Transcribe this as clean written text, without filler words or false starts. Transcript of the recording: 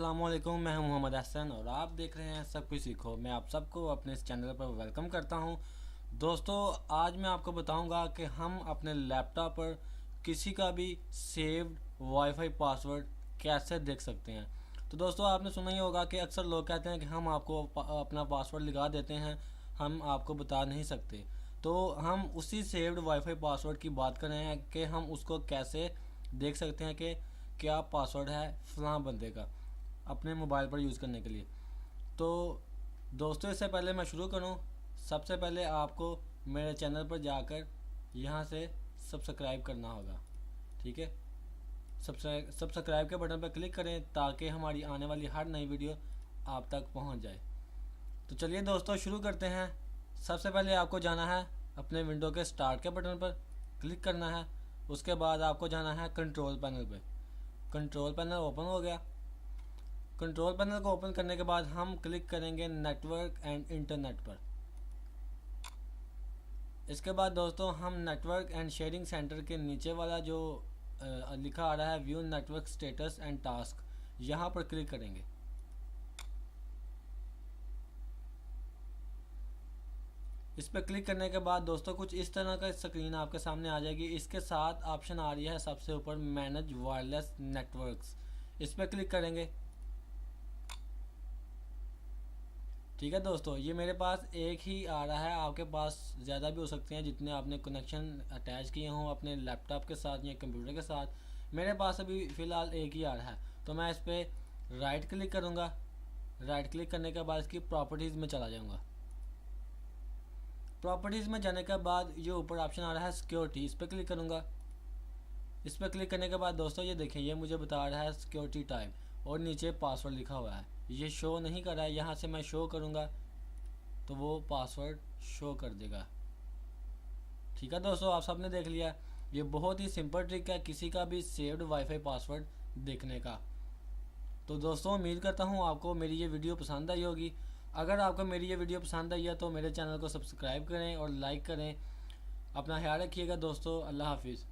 अस्सलामुअलैकुम, मैं हूं मोहम्मद हसन और आप देख रहे हैं सब कुछ सीखो। मैं आप सबको अपने इस चैनल पर वेलकम करता हूं। दोस्तों, आज मैं आपको बताऊंगा कि हम अपने लैपटॉप पर किसी का भी सेव्ड वाईफाई पासवर्ड कैसे देख सकते हैं। तो दोस्तों, आपने सुना ही होगा कि अक्सर लोग कहते हैं कि हम आपको अपना पासवर्ड लिखा देते हैं, हम आपको बता नहीं सकते। तो हम उसी सेव्ड वाईफाई पासवर्ड की बात कर रहे हैं कि हम उसको कैसे देख सकते हैं कि क्या पासवर्ड है फ़लाँ बंदे का अपने मोबाइल पर यूज़ करने के लिए। तो दोस्तों, इससे पहले मैं शुरू करूं, सबसे पहले आपको मेरे चैनल पर जाकर यहां से सब्सक्राइब करना होगा। ठीक है, सब्सक्राइब के बटन पर क्लिक करें ताकि हमारी आने वाली हर नई वीडियो आप तक पहुंच जाए। तो चलिए दोस्तों, शुरू करते हैं। सबसे पहले आपको जाना है अपने विंडो के स्टार्ट के बटन पर क्लिक करना है। उसके बाद आपको जाना है कंट्रोल पैनल पे। कंट्रोल पैनल ओपन हो गया। कंट्रोल पैनल को ओपन करने के बाद हम क्लिक करेंगे नेटवर्क एंड इंटरनेट पर। इसके बाद दोस्तों, हम नेटवर्क एंड शेयरिंग सेंटर के नीचे वाला जो लिखा आ रहा है view network status and task, यहाँ पर क्लिक करेंगे। इस पर क्लिक करने के बाद दोस्तों, कुछ इस तरह का स्क्रीन आपके सामने आ जाएगी। इसके साथ ऑप्शन आ रही है सबसे ऊपर मैनेज वायरलेस नेटवर्क्स, इस पर क्लिक करेंगे। ठीक है दोस्तों, ये मेरे पास एक ही आ रहा है, आपके पास ज़्यादा भी हो सकते हैं जितने आपने कनेक्शन अटैच किए हों अपने लैपटॉप के साथ या कंप्यूटर के साथ। मेरे पास अभी फ़िलहाल एक ही आ रहा है, तो मैं इस पर राइट क्लिक करूँगा। राइट क्लिक करने के बाद इसकी प्रॉपर्टीज़ में चला जाऊँगा। प्रॉपर्टीज़ में जाने के बाद ये ऊपर ऑप्शन आ रहा है सिक्योरिटी, इस पर क्लिक करूँगा। इस पर क्लिक करने के बाद दोस्तों, ये देखें, ये मुझे बता रहा है सिक्योरिटी टाइप और नीचे पासवर्ड लिखा हुआ है। ये शो नहीं कर रहा है, यहाँ से मैं शो करूँगा तो वो पासवर्ड शो कर देगा। ठीक है दोस्तों, आप सबने देख लिया। ये बहुत ही सिंपल ट्रिक है किसी का भी सेव्ड वाईफाई पासवर्ड देखने का। तो दोस्तों, उम्मीद करता हूँ आपको मेरी ये वीडियो पसंद आई होगी। अगर आपको मेरी ये वीडियो पसंद आई है तो मेरे चैनल को सब्सक्राइब करें और लाइक करें। अपना ख्याल रखिएगा दोस्तों। अल्लाह हाफिज़।